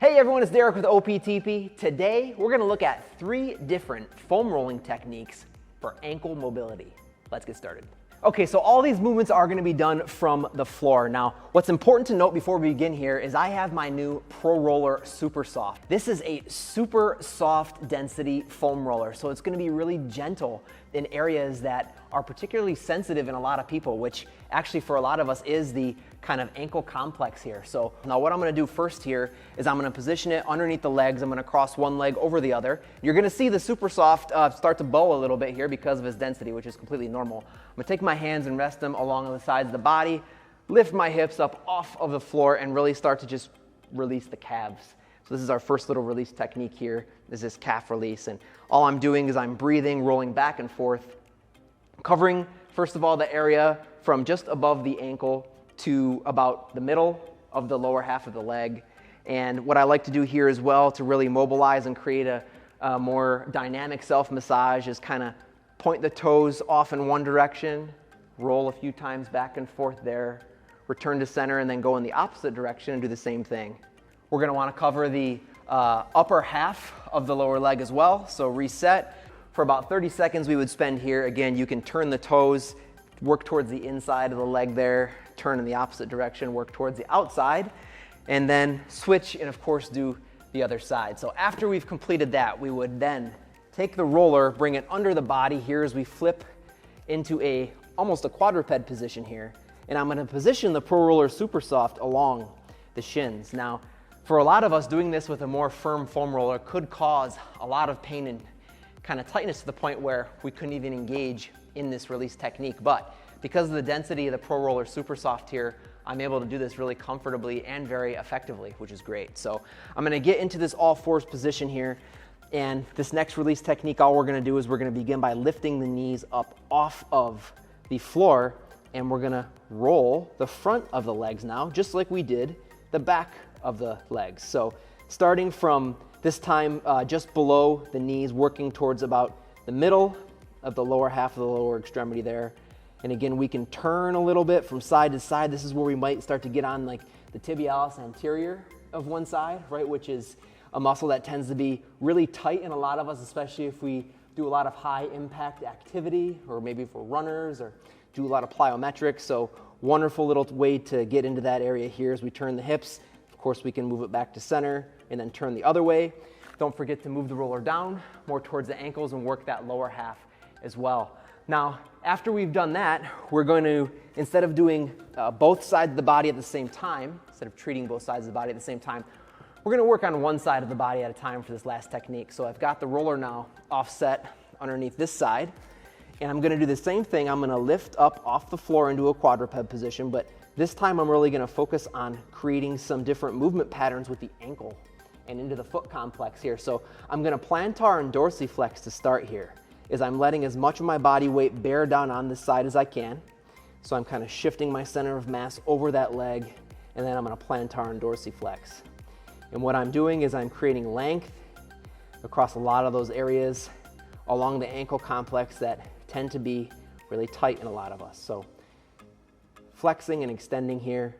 Hey everyone, it's Derek with OPTP. Today, we're gonna look at 3 different foam rolling techniques for ankle mobility. Let's get started. Okay, so all these movements are gonna be done from the floor. Now, what's important to note before we begin here is I have my new Pro Roller Super Soft. This is a super soft density foam roller, so it's gonna be really gentle in areas that are particularly sensitive in a lot of people, which actually for a lot of us is the kind of ankle complex here. So now what I'm gonna do first here is I'm gonna position it underneath the legs. I'm gonna cross one leg over the other. You're gonna see the Super Soft start to bow a little bit here because of its density, which is completely normal. I'm gonna take my hands and rest them along the sides of the body, lift my hips up off of the floor, and really start to just release the calves. So this is our first little release technique here, is this calf release. And all I'm doing is I'm breathing, rolling back and forth, covering, first of all, the area from just above the ankle to about the middle of the lower half of the leg. And what I like to do here as well to really mobilize and create a more dynamic self-massage is kind of point the toes off in one direction, roll a few times back and forth there, return to center, and then go in the opposite direction and do the same thing. We're gonna wanna cover the upper half of the lower leg as well. So reset. For about 30 seconds we would spend here. Again, you can turn the toes, work towards the inside of the leg there, turn in the opposite direction, work towards the outside, and then switch and of course do the other side. So after we've completed that, we would then take the roller, bring it under the body here as we flip into almost a quadruped position here. And I'm gonna position the Pro Roller Super Soft along the shins. Now, for a lot of us, doing this with a more firm foam roller could cause a lot of pain and kind of tightness to the point where we couldn't even engage in this release technique. But because of the density of the Pro Roller Super Soft here, I'm able to do this really comfortably and very effectively, which is great. So I'm gonna get into this all fours position here. And this next release technique, all we're gonna do is we're gonna begin by lifting the knees up off of the floor, and we're gonna roll the front of the legs now, just like we did the back of the legs. So starting from this time just below the knees, working towards about the middle of the lower half of the lower extremity there. And again, we can turn a little bit from side to side. This is where we might start to get on like the tibialis anterior of one side, right, which is a muscle that tends to be really tight in a lot of us, especially if we do a lot of high impact activity, or maybe if we're runners or do a lot of plyometrics. So wonderful little way to get into that area here as we turn the hips. Of course, we can move it back to center and then turn the other way. Don't forget to move the roller down more towards the ankles and work that lower half as well. Now, after we've done that, we're going to, instead of doing both sides of the body at the same time, instead of treating both sides of the body at the same time, we're going to work on one side of the body at a time for this last technique. So I've got the roller now offset underneath this side, and I'm going to do the same thing. I'm going to lift up off the floor into a quadruped position, but this time I'm really going to focus on creating some different movement patterns with the ankle and into the foot complex here. So I'm going to plantar and dorsiflex to start here, is I'm letting as much of my body weight bear down on this side as I can. So I'm kind of shifting my center of mass over that leg, and then I'm going to plantar and dorsiflex. And what I'm doing is I'm creating length across a lot of those areas along the ankle complex that tend to be really tight in a lot of us. So flexing and extending here.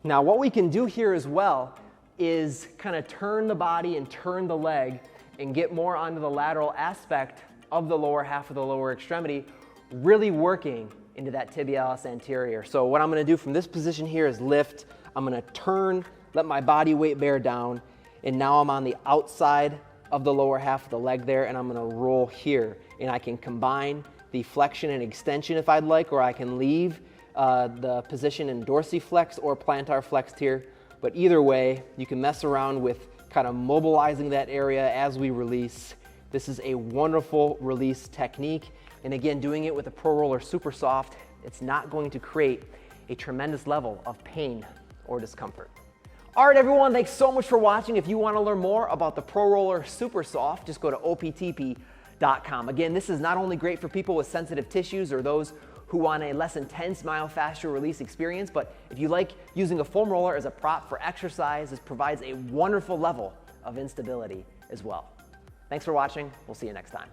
Now what we can do here as well is kind of turn the body and turn the leg and get more onto the lateral aspect of the lower half of the lower extremity, really working into that tibialis anterior. So what I'm gonna do from this position here is lift. I'm gonna turn, let my body weight bear down, and now I'm on the outside of the lower half of the leg there, and I'm gonna roll here. And I can combine the flexion and extension if I'd like, or I can leave the position in dorsiflex or plantar flexed here. But either way, you can mess around with kind of mobilizing that area as we release. This is a wonderful release technique. And again, doing it with a Pro Roller Super Soft, it's not going to create a tremendous level of pain or discomfort. All right, everyone, thanks so much for watching. If you want to learn more about the Pro Roller Super Soft, just go to optp.com. Again, this is not only great for people with sensitive tissues or those who want a less intense myofascial release experience, but if you like using a foam roller as a prop for exercise, this provides a wonderful level of instability as well. Thanks for watching. We'll see you next time.